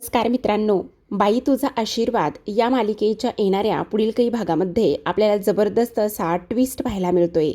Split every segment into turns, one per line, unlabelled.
नमस्कार मित्रांनो, बाई तुझा आशीर्वाद या मालिकेच्या येणाऱ्या पुढील काही भागामध्ये आपल्याला जबरदस्त असा ट्विस्ट पाहायला मिळतोय,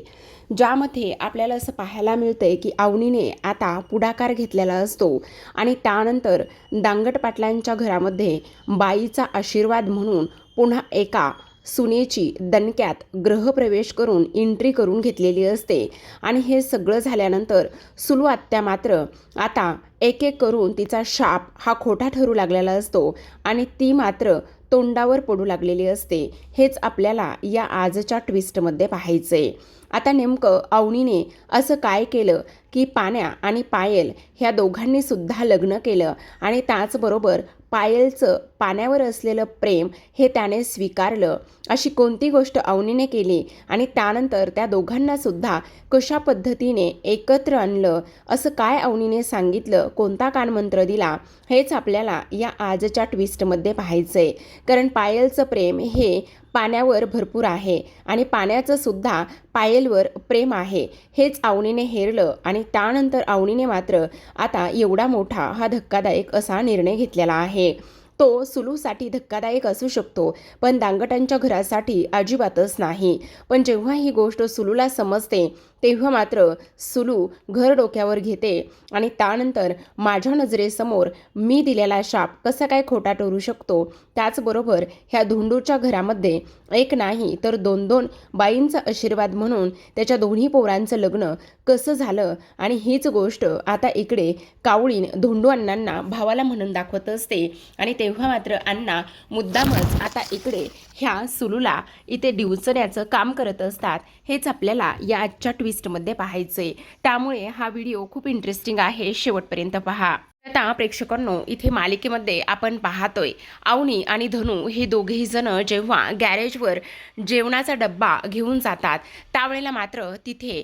ज्यामध्ये आपल्याला असं पाहायला मिळतंय की अवनीने आता पुढाकार घेतलेला असतो आणि त्यानंतर दांगट पाटलांच्या घरामध्ये बाईचा आशीर्वाद म्हणून पुन्हा एका सुनेची दणक्यात ग्रहप्रवेश करून एंट्री करून घेतलेली असते. आणि हे सगळं झाल्यानंतर सुलू आत्या मात्र आता एक एक करून तिचा शाप हा खोटा ठरू लागलेला असतो आणि ती मात्र तोंडावर पडू लागलेली असते. हेच आपल्याला या आजच्या ट्विस्टमध्ये पाहायचंय. आता नेमकं अवनीने असं काय केलं की पाण्या आणि पायल ह्या दोघांनी सुद्धा लग्न केलं आणि त्याचबरोबर पायलचं पाण्यावर असलेलं प्रेम हे त्याने स्वीकारलं. अशी कोणती गोष्ट अवनीने केली आणि त्यानंतर त्या दोघांना सुद्धा कशा पद्धतीने एकत्र आणलं, असं काय अवनीने सांगितलं, कोणता कानमंत्र दिला, हेच आपल्याला या आजच्या ट्विस्टमध्ये पाहायचंय. कारण पायलचं प्रेम हे पाण्यावर भरपूर आहे आणि पाण्याचं सुद्धा पायलवर प्रेम आहे. हेच अवनीने हेरलं आणि त्यानंतर अवनीने मात्र आता एवढा मोठा हा धक्कादायक असा निर्णय घेतलेला आहे. तो सुलूसाठी धक्कादायक असू शकतो, पण दांगटांच्या घरासाठी अजिबातच नाही. पण जेव्हा ही गोष्ट सुलूला समजते तेव्हा मात्र सुलू घर डोक्यावर घेते आणि त्यानंतर माझ्या नजरेसमोर मी दिलेला शाप कसा काय खोटा ठरू शकतो, त्याचबरोबर ह्या धुंडूच्या घरामध्ये एक नाही तर दोन दोन बाईंचा आशीर्वाद म्हणून त्याच्या दोन्ही पोरांचं लग्न कसं झालं. आणि हीच गोष्ट आता इकडे कावळीन धोंडू अण्णांना भावाला म्हणून दाखवत असते आणि तेव्हा मात्र अण्णा मुद्दामच आता इकडे ह्या सुलूला इथे डिवचण्याचं काम करत असतात. हेच आपल्याला या आजच्या ट्विस्टमध्ये पाहायचंय. त्यामुळे हा व्हिडिओ खूप इंटरेस्टिंग आहे, शेवटपर्यंत पहा. आता प्रेक्षकांनो, इथे मालिकेमध्ये आपण पाहतोय अवनी आणि धनू हे दोघेही जण जेव्हा गॅरेजवर जेवणाचा डब्बा घेऊन जातात त्यावेळेला मात्र तिथे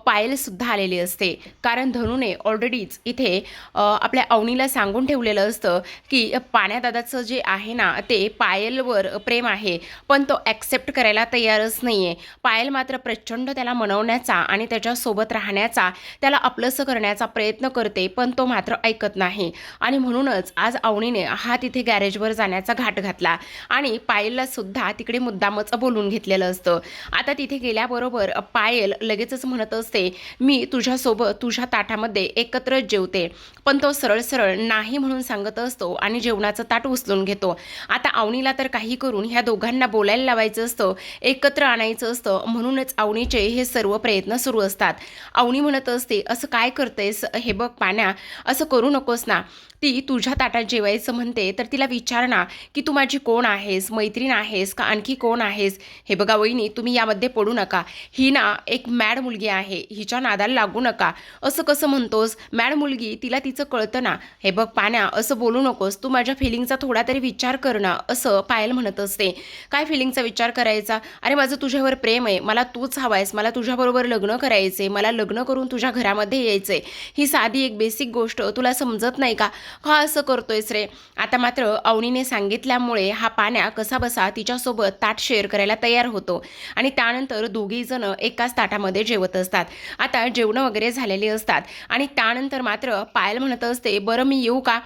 पायलसुद्धा आलेली असते. कारण धनूने ऑलरेडीच इथे आपल्या अवनीला सांगून ठेवलेलं असतं की पाण्यादादाचं जे आहे ना ते पायलवर प्रेम आहे, पण तो ॲक्सेप्ट करायला तयारच नाही आहे. पायल मात्र प्रचंड त्याला मनवण्याचा आणि त्याच्यासोबत राहण्याचा, त्याला आपलंसं करण्याचा प्रयत्न करते, पण तो मात्र ऐकत नाही. आणि म्हणूनच आज अवनीने हा तिथे गॅरेजवर जाण्याचा घाट घातला आणि पायलला सुद्धा तिकडे मुद्दामच बोलून घेतलेलं असतं. आता तिथे गेल्याबरोबर पायल लगेचच म्हणत असते, मी तुझ्यासोबत तुझ्या ताटामध्ये एकत्रच जेवते, पण तो सरळ सरळ नाही म्हणून सांगत असतो आणि जेवणाचं ताट उचलून घेतो. आता अवनीला तर काही करून ह्या दोघांना बोलायला लावायचं असतं, एकत्र आणायचं असतं. म्हणूनच अवनीचे हे सर्व प्रयत्न सुरू असतात. अवनी म्हणत असते, असं काय करतेस, हे बघ पाण्या, असं करू नकोस ना. ती तुझ्या ताटात जेवायचं म्हणते तर तिला विचार ना की तू माझी कोण आहेस, मैत्रीण आहेस का आणखी कोण आहेस. हे बघा वहिनी, तुम्ही यामध्ये पडू नका. ही ना एक मॅड मुलगी आहे, हिच्या नादाला लागू नका. असं कसं म्हणतोस, मॅड मुलगी, तिला तिचं कळतं ना. हे बघ पाण्या, असं बोलू नकोस, तू माझ्या फिलिंगचा थोडा तरी विचार कर ना, असं पायल म्हणत असते. काय फिलिंगचा विचार करायचा, अरे माझं तुझ्यावर प्रेम आहे, मला तूच हवायस, मला तुझ्याबरोबर लग्न करायचे, मला लग्न करून तुझ्या घरामध्ये यायचंय. ही साधी एक बेसिक गोष्ट तुला समजत नाही का, हा असं करतोयस रे. आता मात्र अवनीने सांगितल्यामुळे हा पाण्या कसा बसा तिच्यासोबत ताट शेअर करायला तयार होतो आणि त्यानंतर दोघी जण एकाच ताटामध्ये जेवत असतात. आता जेवणं वगैरे झालेली असतात आणि त्यानंतर मात्र पायल म्हणत असते, बरं मी येऊ का.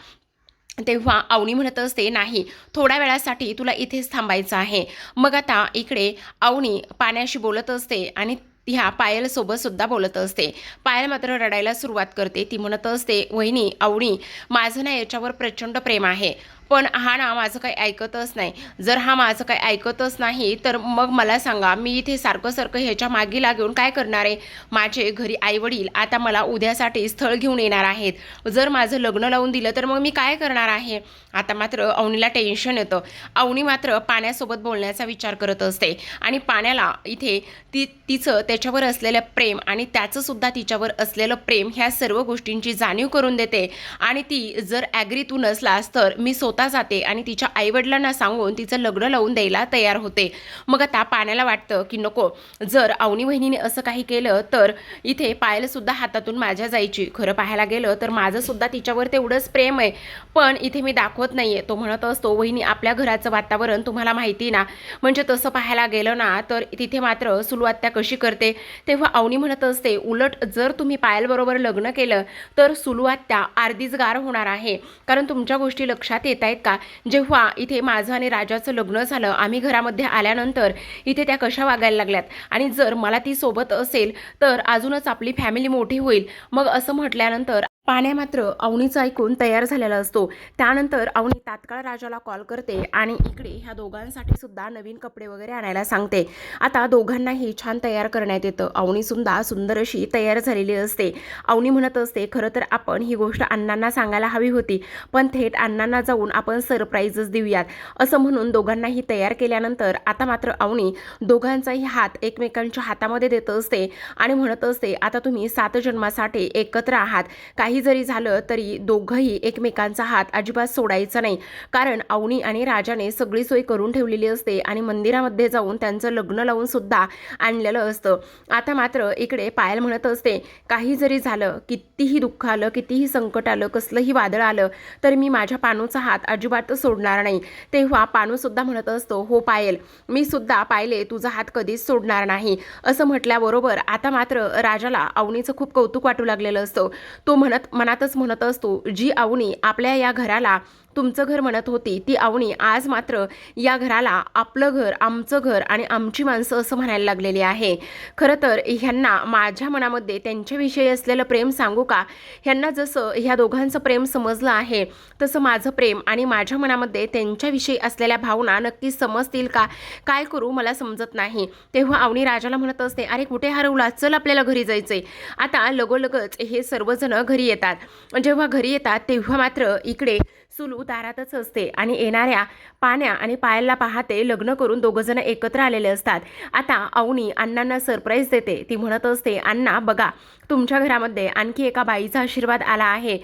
तेव्हा अवनी म्हणत असते, नाही, थोड्या वेळासाठी तुला इथेच थांबायचं आहे. मग आता इकडे अवनी पाण्याशी बोलत असते आणि ह्या पायलसोबत सुद्धा बोलत असते. पायल मात्र रडायला सुरुवात करते. ती म्हणत असते, वहिनी, अवनी, माझं ना याच्यावर प्रचंड प्रेम आहे, पण हा ना माझं काही ऐकतच नाही. जर हा माझं काही ऐकतच नाही तर मग मला सांगा, मी इथे सारखं सारखं ह्याच्या मागे लागून काय करणार आहे. माझे घरी आईवडील आता मला उद्यासाठी स्थळ घेऊन येणार आहेत. जर माझं लग्न लावून दिलं तर मग मी काय करणार आहे. आता मात्र अवनीला टेन्शन येतं. अवनी मात्र पाण्यासोबत बोलण्याचा विचार करत असते आणि पाण्याला इथे तिचं त्याच्यावर असलेलं प्रेम आणि त्याचंसुद्धा तिच्यावर असलेलं प्रेम ह्या सर्व गोष्टींची जाणीव करून देते. आणि ती जर ॲग्री तू नसलास तर मी स्वतः जाते आणि तिच्या आईवडिलांना सांगून तिचं लग्न लावून द्यायला तयार होते. मग आता पाण्याला वाटतं की नको, जर अवनी वहिनीने असं काही केलं तर इथे पायलसुद्धा हातातून माझ्या जायची. खरं पाहायला गेलं तर माझंसुद्धा तिच्यावर तेवढंच प्रेम आहे, पण इथे मी दाखवत नाही आहे. तो म्हणत असतो, वहिनी, आपल्या घराचं वातावरण तुम्हाला माहिती ना, म्हणजे तसं पाहायला गेलं ना तर तिथे मात्र सुलू आत्या कशी करते कळते. तेव्हा अवनी म्हणत असते, उलट जर तुम्ही पायलबरोबर लग्न केलं तर सुलू आत्या अर्धीच गार होणार आहे. कारण तुमच्या गोष्टी लक्षात येत आहेत का? जेव्हा इथे माझं आणि राजाचं लग्न झालं, आम्ही घरामध्ये आल्यानंतर इथे त्या कशा वागायला लागल्यात, आणि जर मला ती सोबत असेल तर अजूनच आपली फॅमिली मोठी होईल. मग असं म्हटल्यानंतर पाण्या मात्र अवनीचं ऐकून तयार झालेला असतो. त्यानंतर अवनी तात्काळ राजाला कॉल करते आणि इकडे ह्या दोघांसाठी सुद्धा नवीन कपडे वगैरे आणायला सांगते. आता दोघांनाही छान तयार करण्यात येतं. अवनी सुद्धा सुंदर अशी तयार झालेली असते. अवनी म्हणत असते, खरं तर आपण ही गोष्ट अण्णांना सांगायला हवी होती, पण थेट अण्णांना जाऊन आपण सरप्राईजच देऊयात. असं म्हणून दोघांनाही तयार केल्यानंतर आता मात्र अवनी दोघांचाही हात एकमेकांच्या हातामध्ये देत असते आणि म्हणत असते, आता तुम्ही 7 जन्मासाठी एकत्र आहात. काही जरी झालं तरी दोघंही एकमेकांचा हात अजिबात सोडायचा नाही. कारण अवनी आणि राजाने सगळी सोय करून ठेवलेली असते आणि मंदिरामध्ये जाऊन त्यांचं लग्न लावून सुद्धा आणलेलं असतं. आता मात्र इकडे पायल म्हणत असते, काही जरी झालं, कितीही दुःख आलं, कितीही संकट आलं, कसलंही वादळ आलं, तर मी माझ्या पानूचा हात अजिबात सोडणार नाही. तेव्हा पानू सुद्धा म्हणत असतो, हो पायल, मी सुद्धा पाहिले तुझा हात कधीच सोडणार नाही. असं म्हटल्याबरोबर आता मात्र राजाला अवनीचं खूप कौतुक वाटू लागलेलं असतं. तो मनातच म्हणत असतो, जी अवनी आपल्या या घराला तुमचं घर म्हणत होती, ती अवनी आज मात्र या घराला आपलं घर, आमचं घर आणि आमची माणसं असं म्हणायला लागलेली आहे. खरं तर ह्यांना माझ्या मनामध्ये त्यांच्याविषयी असलेलं प्रेम सांगू का? ह्यांना जसं ह्या दोघांचं प्रेम समजलं आहे, तसं माझं प्रेम आणि माझ्या मनामध्ये त्यांच्याविषयी असलेल्या भावना नक्की समजतील का? काय करू मला समजत नाही. तेव्हा अवनी राजाला म्हणत असते, अरे कुठे हरवला? चल आपल्याला घरी जायचंय. आता लगोलगच हे सर्वजण घरी येतात. जेव्हा घरी येतात तेव्हा मात्र इकडे सुलू दारातच असते आणि येणाऱ्या पाण्या आणि पायलला पाहते. लग्न करून दोघंजण एकत्र आलेले असतात. आता अवनी अण्णांना सरप्राईज देते. ती म्हणत असते, अण्णा बघा, तुमच्या घरामध्ये आणखी एका बाईचा आशीर्वाद आला आहे.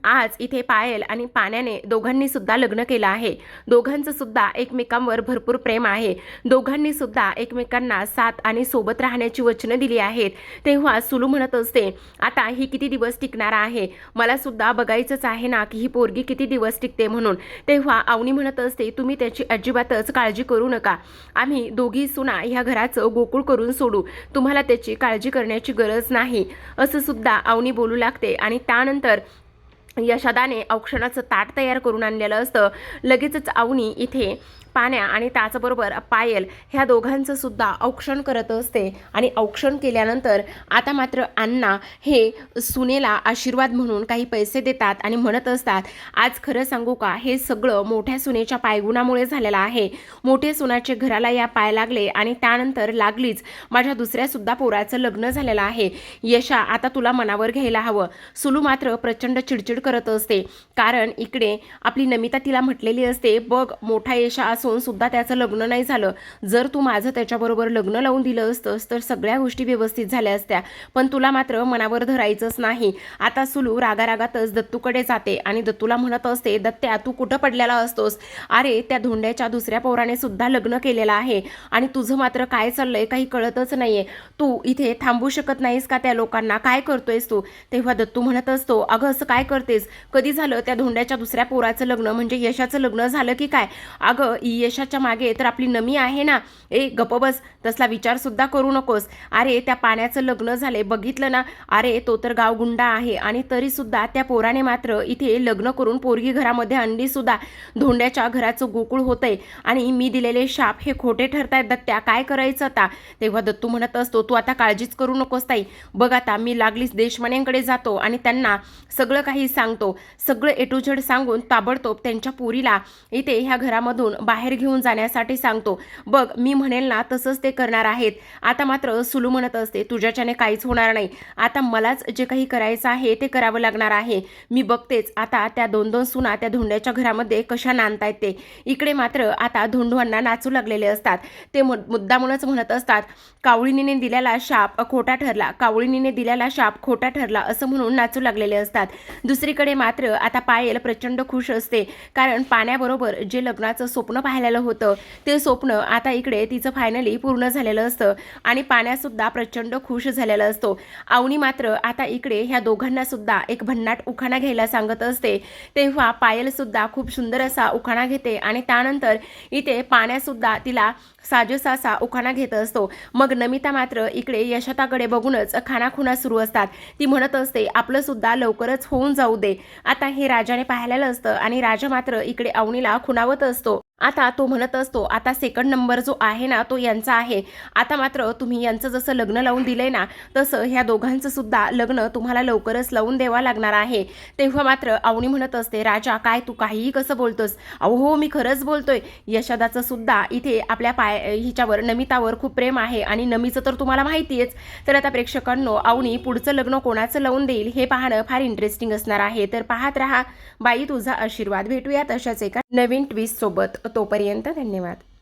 आज इथे पायल आणि पाण्याने दोघांनी सुद्धा लग्न केलं आहे. दोघांचं सुद्धा एकमेकांवर भरपूर प्रेम आहे. दोघांनी सुद्धा एकमेकांना साथ आणि सोबत राहण्याची वचनं दिली आहेत. तेव्हा सुलू म्हणत असते, आता ही किती दिवस टिकणार आहे? मला सुद्धा बघायचंच आहे ना की ही पोरगी किती दिवस टिकते म्हणून. तेव्हा अवनी म्हणत असते, तुम्ही त्याची अजिबातच काळजी करू नका. आम्ही दोघी सुना ह्या घराचं गोकुळ करून सोडू. तुम्हाला त्याची काळजी करण्याची गरज नाही. असं सुद्धा अवनी बोलू लागते आणि त्यानंतर यशोदाने औक्षणाचं ताट तयार करून आणलेलं असतं. लगेचच अवनी इथे पाण्या आणि त्याचबरोबर पायल ह्या दोघांचं सुद्धा औक्षण करत असते आणि औक्षण केल्यानंतर आता मात्र अण्णा हे सुनेला आशीर्वाद म्हणून काही पैसे देतात आणि म्हणत असतात, आज खरं सांगू का, हे सगळं मोठ्या सुनेच्या पायगुणामुळे झालेलं आहे. मोठ्या सुनाचे घराला या पाय लागले आणि त्यानंतर लागलीच माझ्या दुसऱ्या सुद्धा पोराचं लग्न झालेलं आहे. यशा, आता तुला मनावर घ्यायला हवं. सुलू मात्र प्रचंड चिडचिड करत असते. कारण इकडे आपली नमिता तिला म्हटलेली असते, बघ, मोठा यशा सुद्धा त्याचं लग्न नाही झालं. जर तू माझं त्याच्याबरोबर लग्न लावून दिलं असतंस तर सगळ्या गोष्टी व्यवस्थित झाल्या असत्या, पण तुला मात्र मनावर धरायचंच नाही. आता सुलू रागारागातच दत्तूकडे जाते आणि दत्तूला म्हणत असते, दत्त्या, तू कुठं पडलेला असतोस? अरे त्या धोंड्याच्या दुसऱ्या पोराने सुद्धा लग्न केलेलं आहे आणि तुझं मात्र काय चाललंय काही कळतच नाहीये. तू इथे थांबू शकत नाहीस का? त्या लोकांना काय करतोयस तू? तेव्हा दत्तू म्हणत असतो, अगं असं काय करतेस? कधी झालं त्या धोंड्याच्या दुसऱ्या पोराचं लग्न? म्हणजे यशाचं लग्न झालं की काय? अगं यशाच्या मागे तर आपली नमी आहे ना. ए गप्प बस, तसला विचार सुद्धा करू नकोस. अरे त्या पाण्याचं लग्न झाले, बघितलं ना? अरे तो तर गावगुंडा आहे आणि तरी सुद्धा त्या पोराने मात्र इथे लग्न करून पोरगी घरामध्ये आणली सुद्धा. धोंड्याच्या घराचं गोकुळ होतंय आणि मी दिलेले शाप हे खोटे ठरतायत. दत्त्या, काय करायचं आता? तेव्हा दत्तू म्हणत असतो, तू आता काळजीच करू नकोस ताई. बघ, आता मी लागलीच देशमान्यांकडे जातो आणि त्यांना सगळं काही सांगतो. सगळं ए टू झेड सांगून ताबडतोब त्यांच्या पोरीला इथे ह्या घरामधून बाहेर घेऊन जाण्यासाठी सांगतो. बघ, मी म्हणेल ना तसंच ते करणार आहेत. आता मात्र सुलू म्हणत असते, तुझ्याच्याने काहीच होणार नाही. आता मलाच जे काही करायचं आहे ते करावं लागणार आहे. मी बघतेच आता त्या 2-2 सुना त्या धोंड्याच्या घरामध्ये कशा नांदतायत ते. इकडे मात्र आता धोंडूंना नाचू लागलेले असतात. ते मुद्दामूनच म्हणत असतात, कावळीनीने दिलेला शाप खोटा ठरला, कावळीनीने दिलेला शाप खोटा ठरला असं म्हणून नाचू लागलेले असतात. दुसरीकडे मात्र आता पायल प्रचंड खुश असते. कारण पाण्याबरोबर जे लग्नाचं स्वप्न पाहिलेलं होतं ते स्वप्न आता इकडे तिचं फायनली पूर्ण झालेलं असतं आणि पाण्यासुद्धा प्रचंड खुश झालेला असतो. अवनी मात्र आता इकडे ह्या दोघांना सुद्धा एक भन्नाट उखाणा घ्यायला सांगत असते. तेव्हा पायल सुद्धा खूप सुंदर असा उखाणा घेते आणि त्यानंतर इथे पाण्यासुद्धा तिला साजेसा असा उखाणा घेत असतो. मग नमिता मात्र इकडे यशोदाकडे बघूनच खाणाखुणा सुरू असतात. ती म्हणत असते आपलं सुद्धा लवकरच होऊन जाऊ दे. आता हे राजाने पाहिलेलं असतं आणि राजा मात्र इकडे अवनीला खुणावत असतो. आता तो म्हणत असतो आता सेकंड नंबर जो आहे ना तो यांचा आहे. आता मात्र तुम्ही यांचं जसं लग्न लावून दिलंय ना तसं ह्या दोघांचं सुद्धा लग्न तुम्हाला लवकरच लावून द्यावं लागणार आहे. तेव्हा मात्र अवनी म्हणत असते राजा काय तू काहीही कसं बोलतोस. अहो हो मी खरंच बोलतोय. यशोदाचं सुद्धा इथे आपल्या हिच्यावर नमितावर खूप प्रेम आहे आणि नमीचं तर तुम्हाला माहितीच. तर आता प्रेक्षकांनो अवनी पुढचं लग्न कोणाचं लावून देईल हे पाहणं फार इंटरेस्टिंग असणार आहे. तर पाहत रहा बाई तुझा आशीर्वाद. भेटूयात अशाच एका नवीन ट्विस्ट सोबत. तोपर्यंत धन्यवाद.